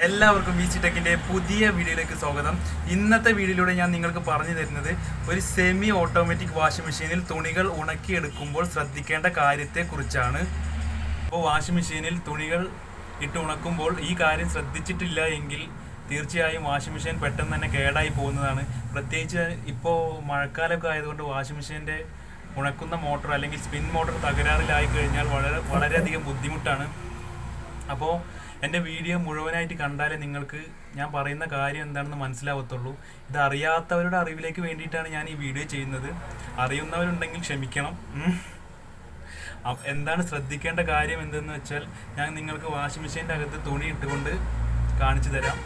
എല്ലാവർക്കും B C ടെക്കിൻ്റെ പുതിയ വീഡിയോയിലേക്ക് സ്വാഗതം. ഇന്നത്തെ വീഡിയോയിലൂടെ ഞാൻ നിങ്ങൾക്ക് പറഞ്ഞു തരുന്നത് ഒരു സെമി ഓട്ടോമാറ്റിക് വാഷിംഗ് മെഷീനിൽ തുണികൾ ഉണക്കിയെടുക്കുമ്പോൾ ശ്രദ്ധിക്കേണ്ട കാര്യത്തെക്കുറിച്ചാണ്. അപ്പോൾ വാഷിംഗ് മെഷീനിൽ തുണികൾ ഇട്ട് ഉണക്കുമ്പോൾ ഈ കാര്യം ശ്രദ്ധിച്ചിട്ടില്ല എങ്കിൽ തീർച്ചയായും വാഷിംഗ് മെഷീൻ പെട്ടെന്ന് തന്നെ കേടായി പോകുന്നതാണ്. പ്രത്യേകിച്ച് ഇപ്പോൾ മഴക്കാലമൊക്കെ ആയതുകൊണ്ട് വാഷിംഗ് മെഷീൻ്റെ ഉണക്കുന്ന മോട്ടർ അല്ലെങ്കിൽ സ്പിൻ മോട്ടർ തകരാറിലായി കഴിഞ്ഞാൽ വളരെയധികം ബുദ്ധിമുട്ടാണ്. അപ്പോൾ എൻ്റെ വീഡിയോ മുഴുവനായിട്ട് കണ്ടാലേ നിങ്ങൾക്ക് ഞാൻ പറയുന്ന കാര്യം എന്താണെന്ന് മനസ്സിലാവത്തുള്ളൂ. ഇത് അറിയാത്തവരുടെ അറിവിലേക്ക് വേണ്ടിയിട്ടാണ് ഞാൻ ഈ വീഡിയോ ചെയ്യുന്നത്. അറിയുന്നവരുണ്ടെങ്കിൽ ക്ഷമിക്കണം. എന്താണ് ശ്രദ്ധിക്കേണ്ട കാര്യം എന്തെന്ന് വെച്ചാൽ ഞാൻ നിങ്ങൾക്ക് വാഷിംഗ് മെഷീൻ്റെ അകത്ത് തുണി ഇട്ടുകൊണ്ട് കാണിച്ചു തരാം.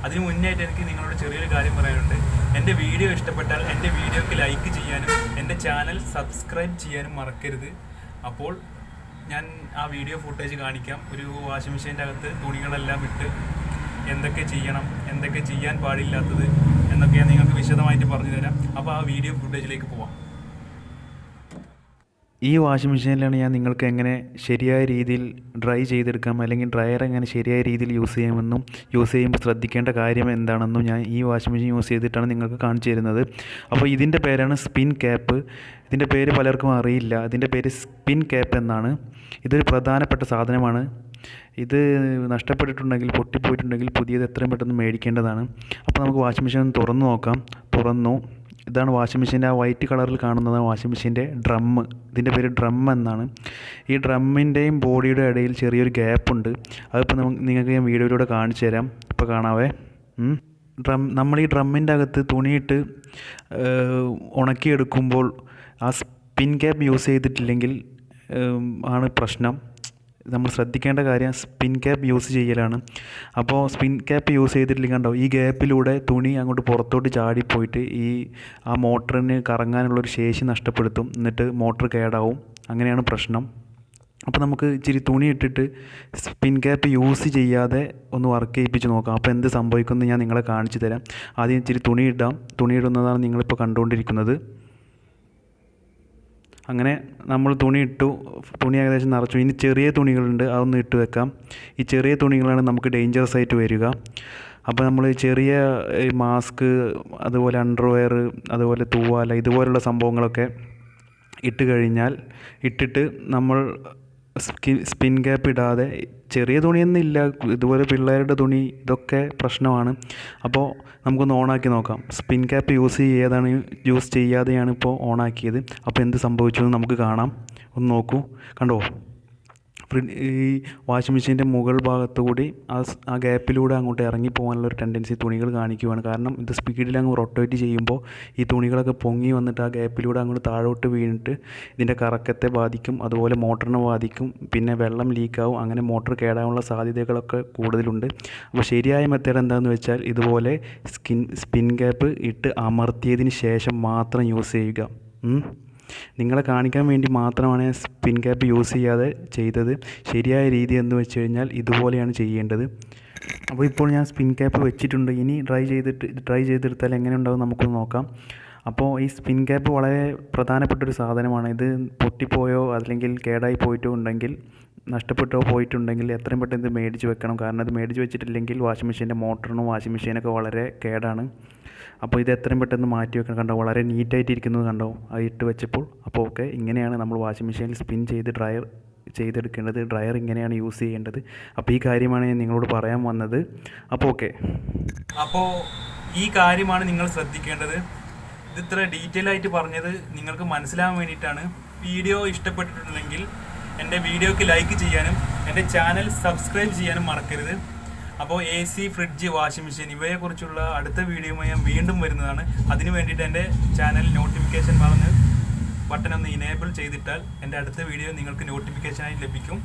അതിന് മുന്നായിട്ട് എനിക്ക് നിങ്ങളോട് ചെറിയൊരു കാര്യം പറയാനുണ്ട്. എൻ്റെ വീഡിയോ ഇഷ്ടപ്പെട്ടാൽ എൻ്റെ വീഡിയോക്ക് ലൈക്ക് ചെയ്യാനും എൻ്റെ ചാനൽ സബ്സ്ക്രൈബ് ചെയ്യാനും മറക്കരുത്. അപ്പോൾ ഞാൻ ആ വീഡിയോ ഫുട്ടേജ് കാണിക്കാം. ഒരു വാഷിംഗ് മെഷീൻ്റെ അകത്ത് തുണികളെല്ലാം ഇട്ട് എന്തൊക്കെ ചെയ്യണം, എന്തൊക്കെ ചെയ്യാൻ പാടില്ലാത്തത് എന്നൊക്കെ ഞാൻ നിങ്ങൾക്ക് വിശദമായിട്ട് പറഞ്ഞു തരാം. അപ്പോൾ ആ വീഡിയോ ഫുട്ടേജിലേക്ക് പോവാം. ഈ വാഷിംഗ് മെഷീനിലാണ് ഞാൻ നിങ്ങൾക്ക് എങ്ങനെ ശരിയായ രീതിയിൽ ഡ്രൈ ചെയ്തെടുക്കാം, അല്ലെങ്കിൽ ഡ്രയർ എങ്ങനെ ശരിയായ രീതിയിൽ യൂസ് ചെയ്യാമെന്നും യൂസ് ചെയ്യുമ്പോൾ ശ്രദ്ധിക്കേണ്ട കാര്യം എന്താണെന്നും ഞാൻ ഈ വാഷിംഗ് മെഷീൻ യൂസ് ചെയ്തിട്ടാണ് നിങ്ങൾക്ക് കാണിച്ചു തരുന്നത്. അപ്പോൾ ഇതിൻ്റെ പേരാണ് സ്പിൻ ക്യാപ്പ്. ഇതിൻ്റെ പേര് പലർക്കും അറിയില്ല. ഇതിൻ്റെ പേര് സ്പിൻ ക്യാപ്പ് എന്നാണ്. ഇതൊരു പ്രധാനപ്പെട്ട സാധനമാണ്. ഇത് നഷ്ടപ്പെട്ടിട്ടുണ്ടെങ്കിൽ, പൊട്ടിപ്പോയിട്ടുണ്ടെങ്കിൽ പുതിയത് എത്രയും പെട്ടെന്ന് മേടിക്കേണ്ടതാണ്. അപ്പോൾ നമുക്ക് വാഷിംഗ് മെഷീൻ തുറന്നു നോക്കാം. തുറന്നു. ഇതാണ് വാഷിംഗ് മെഷീൻ്റെ ആ വൈറ്റ് കളറിൽ കാണുന്നതാണ് വാഷിംഗ് മെഷീൻ്റെ ഡ്രമ്മ്. ഇതിൻ്റെ പേര് ഡ്രം എന്നാണ്. ഈ ഡ്രമ്മിൻ്റെയും ബോഡിയുടെ ഇടയിൽ ചെറിയൊരു ഗ്യാപ്പുണ്ട്. അതിപ്പോൾ നിങ്ങൾക്ക് ഞാൻ വീഡിയോയിലൂടെ കാണിച്ചു തരാം. ഇപ്പോൾ കാണാവേ. നമ്മൾ ഈ ഡ്രമ്മിൻ്റെ അകത്ത് തുണിയിട്ട് ഉണക്കിയെടുക്കുമ്പോൾ ആ സ്പിൻ ക്യാപ്പ് യൂസ് ചെയ്തിട്ടില്ലെങ്കിൽ ആണ് പ്രശ്നം. നമ്മൾ ശ്രദ്ധിക്കേണ്ട കാര്യം സ്പിൻ ക്യാപ്പ് യൂസ് ചെയ്യലാണ്. അപ്പോൾ സ്പിൻ ക്യാപ്പ് യൂസ് ചെയ്തിട്ടില്ലെങ്കിൽ കണ്ടോ, ഈ ഗ്യാപ്പിലൂടെ തുണി അങ്ങോട്ട് പുറത്തോട്ട് ചാടിപ്പോയിട്ട് ആ മോട്ടറിന് കറങ്ങാനുള്ളൊരു ശേഷി നഷ്ടപ്പെടുത്തും. എന്നിട്ട് മോട്ടർ കേടാവും. അങ്ങനെയാണ് പ്രശ്നം. അപ്പോൾ നമുക്ക് ഇച്ചിരി തുണി ഇട്ടിട്ട് സ്പിൻ ക്യാപ്പ് യൂസ് ചെയ്യാതെ ഒന്ന് വർക്ക് ചെയ്യിപ്പിച്ച് നോക്കാം. അപ്പോൾ എന്ത് സംഭവിക്കുമെന്ന് ഞാൻ നിങ്ങളെ കാണിച്ചു തരാം. ആദ്യം ഇച്ചിരി തുണി ഇടാം. തുണി ഇടുന്നതാണ് നിങ്ങളിപ്പോൾ കണ്ടുകൊണ്ടിരിക്കുന്നത്. അങ്ങനെ നമ്മൾ തുണി ഇട്ടു. തുണി ഏകദേശം നിറച്ചു. ഇനി ചെറിയ തുണികളുണ്ട്, അതൊന്ന് ഇട്ട് വെക്കാം. ഈ ചെറിയ തുണികളാണ് നമുക്ക് ഡേഞ്ചറസ് ആയിട്ട് വരിക. അപ്പോൾ നമ്മൾ ചെറിയ മാസ്ക്, അതുപോലെ അണ്ടർവെയർ, അതുപോലെ തൂവാല, ഇതുപോലുള്ള സംഭവങ്ങളൊക്കെ ഇട്ട് കഴിഞ്ഞാൽ ഇട്ടിട്ട് നമ്മൾ സ്പിൻ ക്യാപ്പ് ഇടാതെ, ചെറിയ തുണിയൊന്നും ഇല്ല, ഇതുപോലെ പിള്ളേരുടെ തുണി, ഇതൊക്കെ പ്രശ്നമാണ്. അപ്പോൾ നമുക്കൊന്ന് ഓണാക്കി നോക്കാം. സ്പിൻ ക്യാപ്പ് യൂസ് ചെയ്യാതെയാണ് ഇപ്പോൾ ഓണാക്കിയത്. അപ്പോൾ എന്ത് സംഭവിച്ചു എന്ന് നമുക്ക് കാണാം. ഒന്ന് നോക്കൂ. കണ്ടോ, ഈ വാഷിംഗ് മെഷീൻ്റെ മുകൾ ഭാഗത്തു കൂടി ആ ഗ്യാപ്പിലൂടെ അങ്ങോട്ട് ഇറങ്ങിപ്പോകാനുള്ളൊരു ടെൻഡൻസി തുണികൾ കാണിക്കുകയാണ്. കാരണം ഇത് സ്പീഡിൽ അങ്ങ് റൊട്ടേറ്റ് ചെയ്യുമ്പോൾ ഈ തുണികളൊക്കെ പൊങ്ങി വന്നിട്ട് ആ ഗ്യാപ്പിലൂടെ അങ്ങോട്ട് താഴോട്ട് വീണിട്ട് ഇതിൻ്റെ കറക്കത്തെ ബാധിക്കും, അതുപോലെ മോട്ടറിനെ ബാധിക്കും. പിന്നെ വെള്ളം ലീക്കാവും. അങ്ങനെ മോട്ടർ കേടാനുള്ള സാധ്യതകളൊക്കെ കൂടുതലുണ്ട്. അപ്പോൾ ശരിയായ മെത്തേഡ് എന്താണെന്ന് വെച്ചാൽ ഇതുപോലെ സ്പിൻ ക്യാപ്പ് ഇട്ട് അമർത്തിയതിന് ശേഷം മാത്രം യൂസ് ചെയ്യുക. നിങ്ങളെ കാണിക്കാൻ വേണ്ടി മാത്രമാണ് സ്പിൻ ക്യാപ്പ് യൂസ് ചെയ്യാതെ ചെയ്തത്. ശരിയായ രീതി എന്ന് വെച്ച് കഴിഞ്ഞാൽ ഇതുപോലെയാണ് ചെയ്യേണ്ടത്. അപ്പോൾ ഇപ്പോൾ ഞാൻ സ്പിൻ ക്യാപ്പ് വെച്ചിട്ടുണ്ട്. ഇനി ഡ്രൈ ചെയ്തെടുത്താൽ എങ്ങനെ ഉണ്ടാവും നമുക്കൊന്ന് നോക്കാം. അപ്പോൾ ഈ സ്പിൻ ക്യാപ്പ് വളരെ പ്രധാനപ്പെട്ടൊരു സാധനമാണ്. ഇത് പൊട്ടിപ്പോയോ അല്ലെങ്കിൽ കേടായി പോയിട്ടോ ഉണ്ടെങ്കിൽ, നഷ്ടപ്പെട്ടോ പോയിട്ടുണ്ടെങ്കിൽ എത്രയും പെട്ടെന്ന് ഇത് മേടിച്ച് വെക്കണം. കാരണം ഇത് മേടിച്ച് വെച്ചിട്ടില്ലെങ്കിൽ വാഷിംഗ് മെഷീൻ്റെ മോട്ടറിനും വാഷിംഗ് മെഷീനൊക്കെ വളരെ കേടാണ്. അപ്പോൾ ഇത് എത്രയും പെട്ടെന്ന് മാറ്റി വെക്കണം. കണ്ടോ, വളരെ നീറ്റായിട്ടിരിക്കുന്നത് കണ്ടോ അത് ഇട്ട് വെച്ചപ്പോൾ. അപ്പോൾ ഓക്കെ, ഇങ്ങനെയാണ് നമ്മൾ വാഷിംഗ് മെഷീനിൽ സ്പിൻ ചെയ്ത് ഡ്രയർ ചെയ്തെടുക്കേണ്ടത്. ഡ്രയർ ഇങ്ങനെയാണ് യൂസ് ചെയ്യേണ്ടത്. അപ്പോൾ ഈ കാര്യമാണ് ഞാൻ നിങ്ങളോട് പറയാൻ വന്നത്. അപ്പോൾ ഓക്കെ, അപ്പോൾ ഈ കാര്യമാണ് നിങ്ങൾ ശ്രദ്ധിക്കേണ്ടത്. ഇത് ഇത്ര ഡീറ്റെയിൽ ആയിട്ട് പറഞ്ഞത് നിങ്ങൾക്ക് മനസ്സിലാവാൻ വേണ്ടിയിട്ടാണ്. വീഡിയോ ഇഷ്ടപ്പെട്ടിട്ടുണ്ടെങ്കിൽ എൻ്റെ വീഡിയോക്ക് ലൈക്ക് ചെയ്യാനും എൻ്റെ ചാനൽ സബ്സ്ക്രൈബ് ചെയ്യാനും മറക്കരുത്. അപ്പോൾ AC, ഫ്രിഡ്ജ്, വാഷിംഗ് മെഷീൻ ഇവയെക്കുറിച്ചുള്ള അടുത്ത വീഡിയോയുമായി ഞാൻ വീണ്ടും വരുന്നതാണ്. അതിന് വേണ്ടിയിട്ട് എൻ്റെ ചാനൽ നോട്ടിഫിക്കേഷൻ ബട്ടൺ ഒന്ന് ഇനേബിൾ ചെയ്തിട്ടാൽ എൻ്റെ അടുത്ത വീഡിയോ നിങ്ങൾക്ക് നോട്ടിഫിക്കേഷനായി ലഭിക്കും.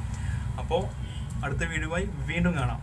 അപ്പോൾ അടുത്ത വീഡിയോയുമായി വീണ്ടും കാണാം.